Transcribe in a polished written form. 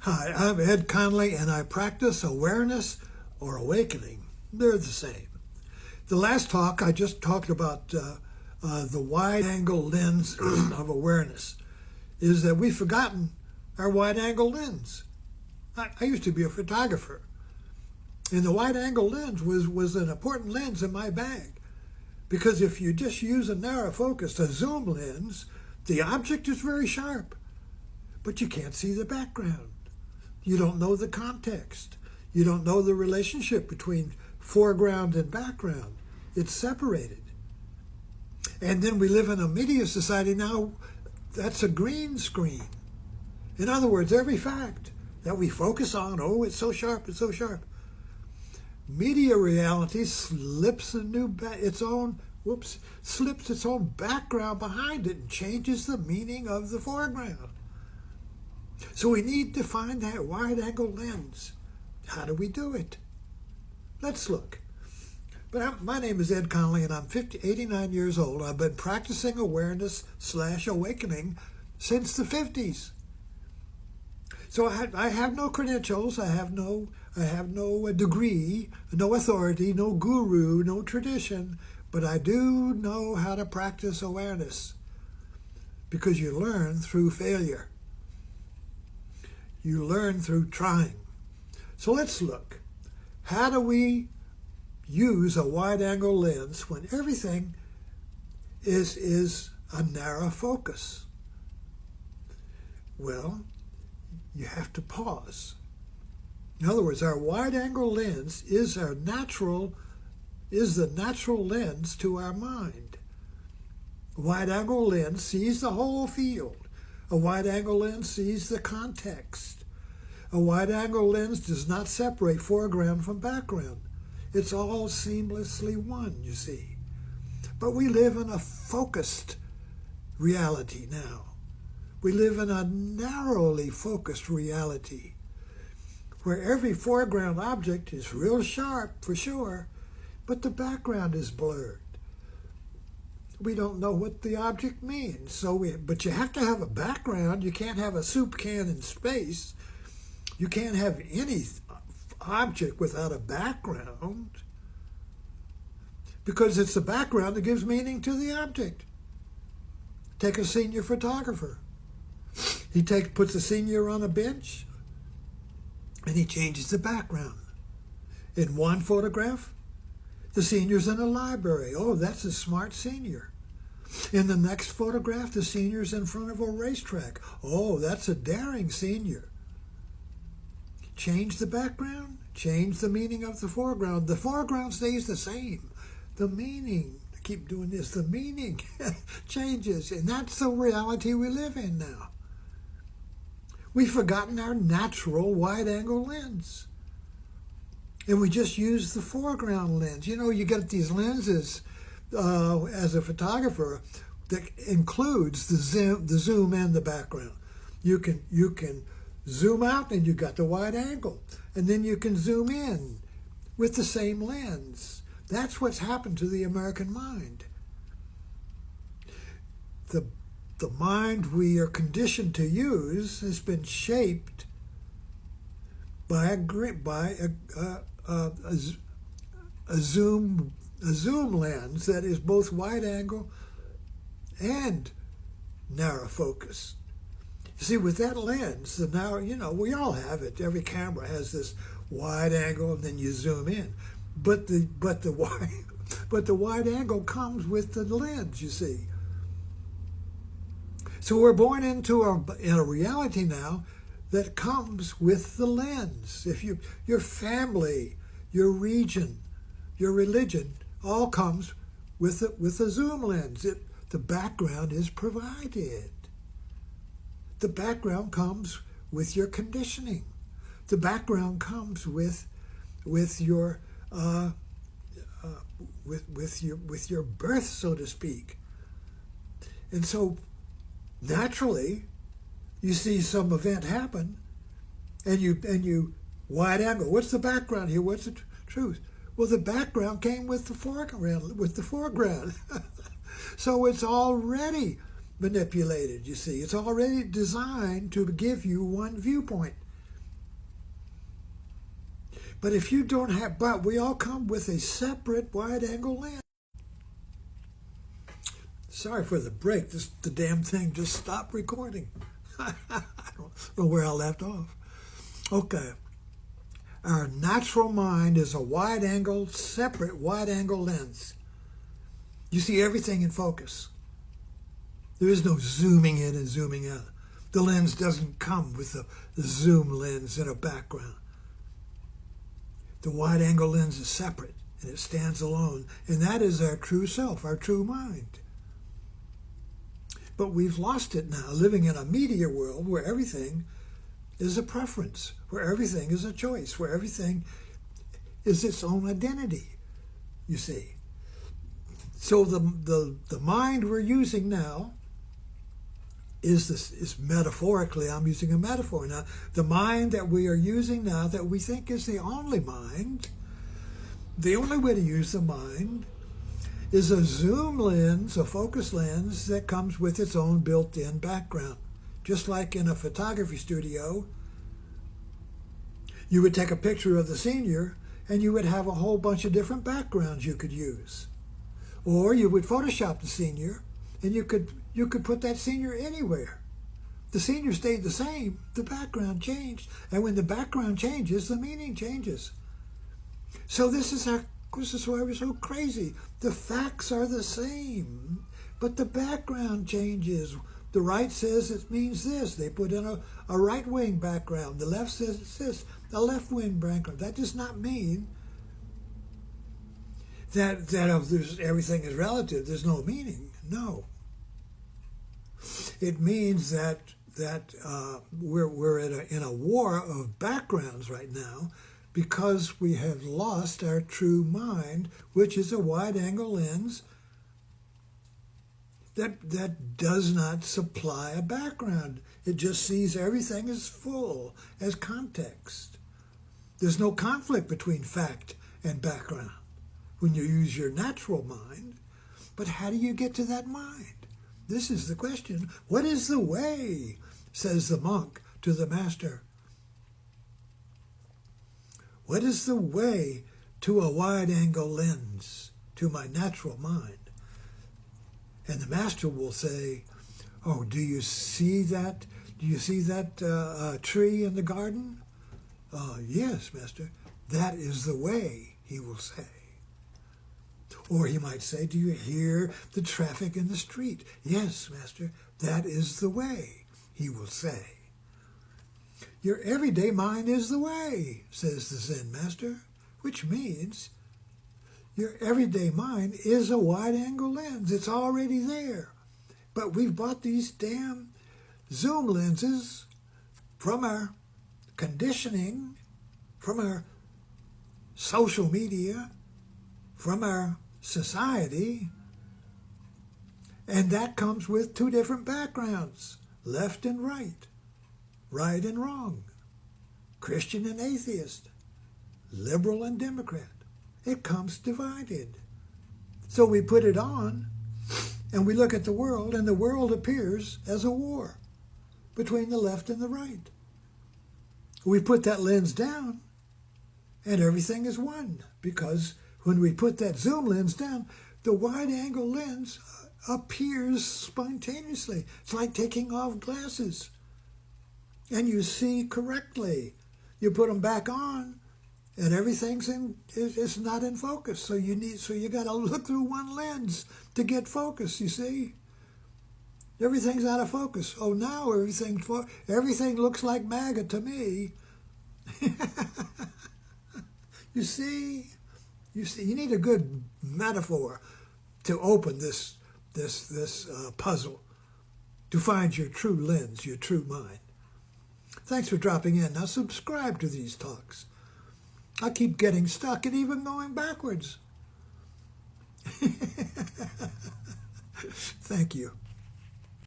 Hi, I'm Ed Conley, and I practice awareness or awakening. They're the same. The last talk, I just talked about the wide-angle lens of awareness, is that we've forgotten our wide-angle lens. I used to be a photographer, and the wide-angle lens was an important lens in my bag, because if you just use a narrow focus, a zoom lens, the object is very sharp, but you can't see the background. You don't know the context. You don't know the relationship between foreground and background. It's separated. And then we live in a media society now that's a green screen. In other words, every fact that we focus on, oh, it's so sharp, it's so sharp. Media reality slips its own background behind it and changes the meaning of the foreground. So we need to find that wide-angle lens. How do we do it? Let's look. But my name is Ed Conley, and I'm 89 years old. I've been practicing awareness/awakening since the 50s. So I have no credentials. I have no degree, no authority, no guru, no tradition. But I do know how to practice awareness, because you learn through failure. You learn through trying. So let's look. How do we use a wide-angle lens when everything is a narrow focus? Well, you have to pause. In other words, our wide-angle lens is the natural lens to our mind. A wide-angle lens sees the whole field. A wide-angle lens sees the context. A wide-angle lens does not separate foreground from background. It's all seamlessly one, you see. But we live in a focused reality now. We live in a narrowly focused reality, where every foreground object is real sharp, for sure, but the background is blurred. We don't know what the object means. But you have to have a background. You can't have a soup can in space. You can't have any object without a background, because it's the background that gives meaning to the object. Take a senior photographer. He puts a senior on a bench, and he changes the background. In one photograph, the senior's in a library. Oh, that's a smart senior. In the next photograph, the senior's in front of a racetrack. Oh, that's a daring senior. Change the background, change the meaning of the foreground. The foreground stays the same. The meaning, I keep doing this, the meaning changes. And that's the reality we live in now. We've forgotten our natural wide-angle lens. And we just use the foreground lens. You know, you get these lenses as a photographer that includes the zoom and the background. You can zoom out and you got the wide angle, and then you can zoom in with the same lens. That's what's happened to the American mind. The mind we are conditioned to use has been shaped by a zoom lens that is both wide angle and narrow focus. You see, with that lens, we all have it. Every camera has this wide angle, and then you zoom in. But the wide angle comes with the lens, you see. So we're born into a reality now that comes with the lens. If your family, your region, your religion, all comes with a zoom lens. The background is provided. The background comes with your conditioning. The background comes with your birth, so to speak. And so naturally, you see some event happen, and you wide angle. What's the background here? What's the truth? Well, the background came with the foreground. So it's already manipulated, you see. It's already designed to give you one viewpoint. But if you don't have, but we all come with a separate wide-angle lens. Sorry for the break. The damn thing just stopped recording. I don't know where I left off. Okay. Our natural mind is a wide-angle, separate wide-angle lens. You see everything in focus. There is no zooming in and zooming out. The lens doesn't come with the zoom lens in a background. The wide-angle lens is separate, and it stands alone. And that is our true self, our true mind. But we've lost it now, living in a media world where everything is a preference, where everything is a choice, where everything is its own identity, you see. So the mind we're using now is metaphorically, I'm using a metaphor now, the mind that we are using now that we think is the only mind, the only way to use the mind is a zoom lens, a focus lens that comes with its own built-in background. Just like in a photography studio, you would take a picture of the senior and you would have a whole bunch of different backgrounds you could use. Or you would Photoshop the senior and you could put that senior anywhere. The senior stayed the same, the background changed. And when the background changes, the meaning changes. So this is why we're so crazy. The facts are the same, but the background changes. The right says it means this. They put in a right-wing background. The left says it's this, a left-wing background. That does not mean that everything is relative. There's no meaning. No. It means that we're in a war of backgrounds right now, because we have lost our true mind, which is a wide-angle lens that does not supply a background. It just sees everything as full, as context. There's no conflict between fact and background when you use your natural mind. But how do you get to that mind? This is the question. What is the way, says the monk to the master. What is the way to a wide-angle lens, to my natural mind? And the master will say, oh, do you see that? Do you see that tree in the garden? Yes, master. That is the way, he will say. Or he might say, do you hear the traffic in the street? Yes, master. That is the way, he will say. Your everyday mind is the way, says the Zen master, which means your everyday mind is a wide-angle lens. It's already there. But we've bought these damn zoom lenses from our conditioning, from our social media, from our society, and that comes with two different backgrounds, left and right. Right and wrong, Christian and atheist, liberal and Democrat. It comes divided. So we put it on and we look at the world, and the world appears as a war between the left and the right. We put that lens down and everything is one, because when we put that zoom lens down, the wide-angle lens appears spontaneously. It's like taking off glasses. And you see correctly. You put them back on, and everything's it's not in focus. So you got to look through one lens to get focus. You see, everything's out of focus. Oh, now everything looks like MAGA to me. You see, you need a good metaphor to open this puzzle, to find your true lens, your true mind. Thanks for dropping in. Now subscribe to these talks. I keep getting stuck and even going backwards. Thank you.